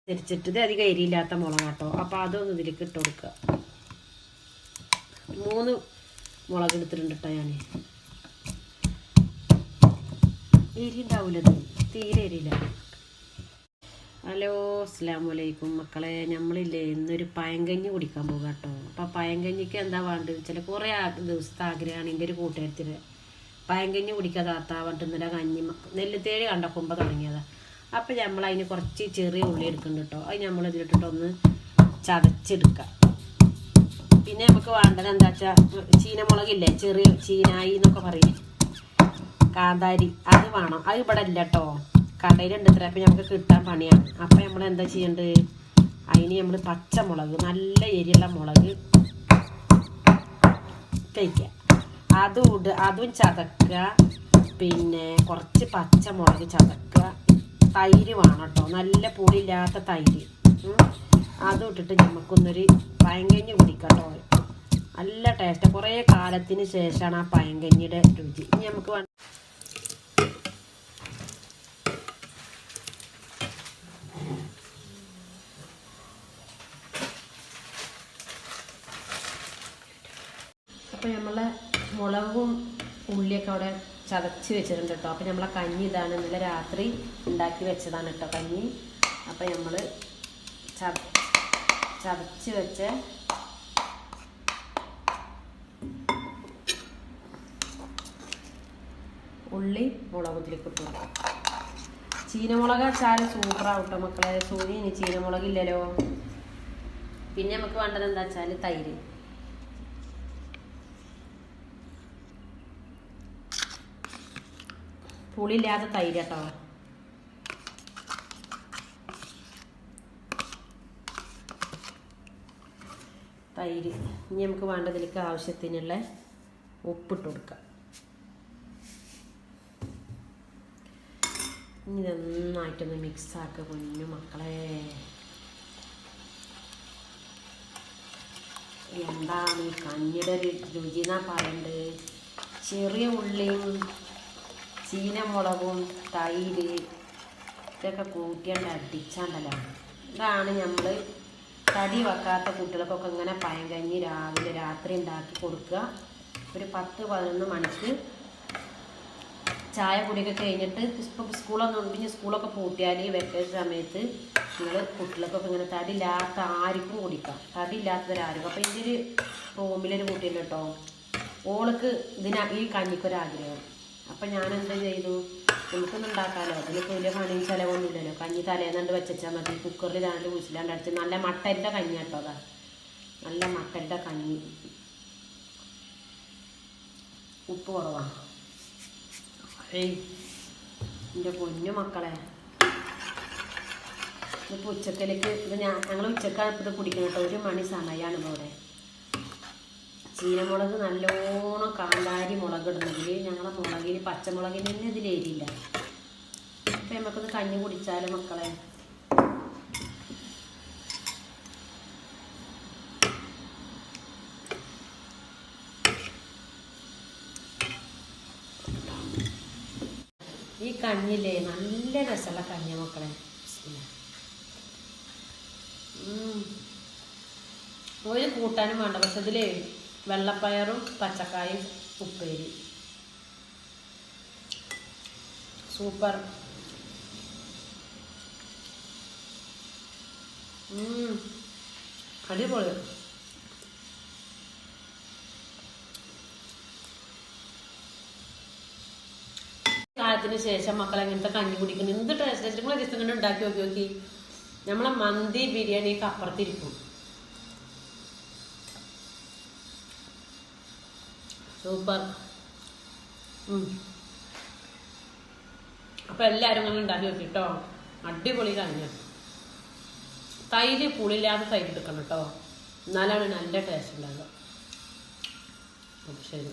തിരിച്ചിട്ട് ഇത് അധികം എരിയില്ലാത്ത മുളകാട്ടോ. അപ്പോൾ അതൊന്ന് ഇതിലേക്ക് ഇട്ട് കൊടുക്കുക. 3 മുളക് എടുത്തിട്ടുണ്ട് കേട്ടോ ഞാൻ. എരി ഉണ്ടാവില്ലത്, തീരെ എരിയില്ല. ഹലോ, അസ്സലാമു അലൈക്കും മക്കളെ. നമ്മളില്ലേ ഇന്നൊരു പഴങ്കഞ്ഞി കുടിക്കാൻ പോകുക കേട്ടോ. അപ്പം പഴങ്കഞ്ഞിക്ക് എന്താ വേണ്ടത് വെച്ചാൽ കുറേ ദിവസത്തെ ആഗ്രഹമാണ് എൻ്റെ ഒരു കൂട്ടുകാരത്തിന് പഴങ്കഞ്ഞി കുടിക്കാതെ ആത്താവട്ട് ഇന്നലെ കഞ്ഞി നെല്ലുത്തേഴ് കണ്ടക്കുമ്പോൾ തുടങ്ങിയതാണ്. അപ്പം നമ്മൾ അതിന് കുറച്ച് ചെറിയ ഉള്ളി എടുക്കുന്നുണ്ട് കേട്ടോ. അത് നമ്മൾ ഇതിലിട്ടിട്ടൊന്ന് ചതച്ചെടുക്കുക. പിന്നെ നമുക്ക് വേണ്ടത് എന്താ വെച്ചാൽ ചീനമുളകില്ലേ, ചെറിയ ചീനായി എന്നൊക്കെ പറയും, കാന്താരി, അത് വേണം. അത് ഇവിടെ ഇല്ല കേട്ടോ, കടയിലുണ്ട് ഇത്ര. അപ്പം നമുക്ക് കിട്ടാൻ പണിയാണ്. അപ്പം നമ്മൾ എന്താ ചെയ്യേണ്ടത്, അതിന് നമ്മൾ പച്ചമുളക്, നല്ല എരിയുള്ള മുളക് കഴിക്കുക, അതും ചതക്കുക. പിന്നെ കുറച്ച് പച്ചമുളക് ചതക്കുക. തൈര് വേണം കേട്ടോ, നല്ല പുളിയില്ലാത്ത തൈര്. അതും ഇട്ടിട്ട് നമുക്കൊന്നൊരു പഴങ്കഞ്ഞി കുടിക്കാം കേട്ടോ. നല്ല ടേസ്റ്റ്. കുറേ കാലത്തിന് ശേഷമാണ് ആ പഴങ്കഞ്ഞിയുടെ രുചി. ഇനി നമുക്ക് അപ്പം നമ്മളെ മുളകും ഉള്ളിയൊക്കെ അവിടെ ചതച്ച് വെച്ചിട്ടുണ്ട് കേട്ടോ. അപ്പം നമ്മളെ കഞ്ഞി ഇതാണ്, ഇന്നലെ രാത്രി ഉണ്ടാക്കി വെച്ചതാണ് കേട്ടോ കഞ്ഞി. അപ്പം നമ്മൾ ചതച്ച് വെച്ച ഉള്ളി മുളകത്തിലേക്ക് ഇട്ടു. ചീനമുളക് വെച്ചാൽ സൂപ്പറാവും കേട്ടോ മക്കളെ. ഇനി ചീനമുളകില്ലല്ലോ. പിന്നെ നമുക്ക് വേണ്ടത് എന്താ വെച്ചാൽ തൈര്. പുളിയില്ലാത്ത തൈര് കേട്ടോ. തൈര്. ഇനി നമുക്ക് വേണ്ടതിലേക്ക് ആവശ്യത്തിനുള്ള ഉപ്പിട്ട് കൊടുക്കാം. ഇനി നന്നായിട്ടൊന്ന് മിക്സാക്കുക കുഞ്ഞു മക്കളെ. എന്താണ് ഈ കഞ്ഞിയുടെ ഒരു രുചി എന്നാ പറയണ്ടത്. ചെറിയ ഉള്ളിയും ചീനമുളകും തൈര് ഇതൊക്കെ കൂട്ടിയാണ്ട് അടിച്ചാണ്ടല്ലോ. ഇതാണ് നമ്മൾ തടി വെക്കാത്ത കുട്ടികൾക്കൊക്കെ ഇങ്ങനെ പഴങ്കഞ്ഞി രാവിലെ രാത്രി ഉണ്ടാക്കി കൊടുക്കുക. ഒരു 10-11 മണിക്ക് ചായ കുടിയൊക്കെ കഴിഞ്ഞിട്ട് ഇപ്പം സ്കൂളൊന്നും ഉണ്ടെങ്കിൽ സ്കൂളൊക്കെ പൂട്ടിയാൽ വെക്കേഷൻ സമയത്ത് നിങ്ങൾ കുട്ടികൾക്കൊക്കെ ഇങ്ങനെ തടിയില്ലാത്ത ആർക്കും കുടിക്കാം, തടിയില്ലാത്തവരാർക്കും. അപ്പം ഇതിൽ റൂമിലൊരു കുട്ടിയുണ്ട് കേട്ടോ, ഓൾക്ക് ഈ കഞ്ഞിക്കൊരാഗ്രഹം. അപ്പം ഞാൻ എന്താ ചെയ്തു, നമുക്കൊന്നും ഉണ്ടാക്കാമല്ലോ, അതിനൊക്കെ വലിയ പണിയും ചിലവൊന്നുമില്ലല്ലോ. കഞ്ഞി തലേന്നുണ്ട് വെച്ചാൽ മതി. കുക്കറിൽ 2 വിസിലാണ്ട് അടിച്ച് നല്ല മട്ടൻ്റെ കഞ്ഞി കേട്ടോ. അതാ നല്ല മട്ടൻ്റെ കഞ്ഞി. ഉപ്പ് കുറവാണ്. എൻ്റെ പൊന്നു മക്കളെ, ഇതിപ്പോൾ ഉച്ചക്കലേക്ക് ഞങ്ങൾ ഉച്ചക്കാണ് ഇത് കുടിക്കണം കേട്ടോ. 1 മണി സമയമാണ് ഇപ്പോൾ ഇവിടെ. ചീനമുളക് നല്ലോണം കാന്താരി മുളക് ഇടുന്നതിൽ ഞങ്ങളെ മുളകിന് പച്ചമുളകിന് തന്നെ ഇതിലേരിയില്ല. അപ്പം നമുക്കൊന്ന് കഞ്ഞി കുടിച്ചാലും മക്കളെ. ഈ കഞ്ഞില്ലേ നല്ല രസമുള്ള കഞ്ഞി മക്കളെ. ഒരു കൂട്ടാനും വേണ്ട, പക്ഷെ ഇതിൽ വെള്ളപ്പയറും പച്ചക്കായും ഉപ്പേരി സൂപ്പർ. അടിപൊളി. കാലത്തിന് ശേഷം മക്കൾ എങ്ങനത്തെ കഞ്ഞി കുടിക്കുന്നു. എന്ത് ടേസ്റ്റ്. നിങ്ങൾ ദിവസം കണ്ട് ഉണ്ടാക്കി നോക്കി. നമ്മളെ മന്തി ബിരിയാണിയൊക്കെ അപ്പുറത്തിരിക്കും. സൂപ്പർ. അപ്പം എല്ലാവരും അങ്ങനെ ഉണ്ടാക്കി നോക്കി കേട്ടോ. അടിപൊളി കഞ്ഞ. തൈര് പുളിയില്ലാതെ തൈര് എടുക്കണം കേട്ടോ, എന്നാലാണ് നല്ല ടേസ്റ്റ് ഉണ്ടാകുക. ശരി.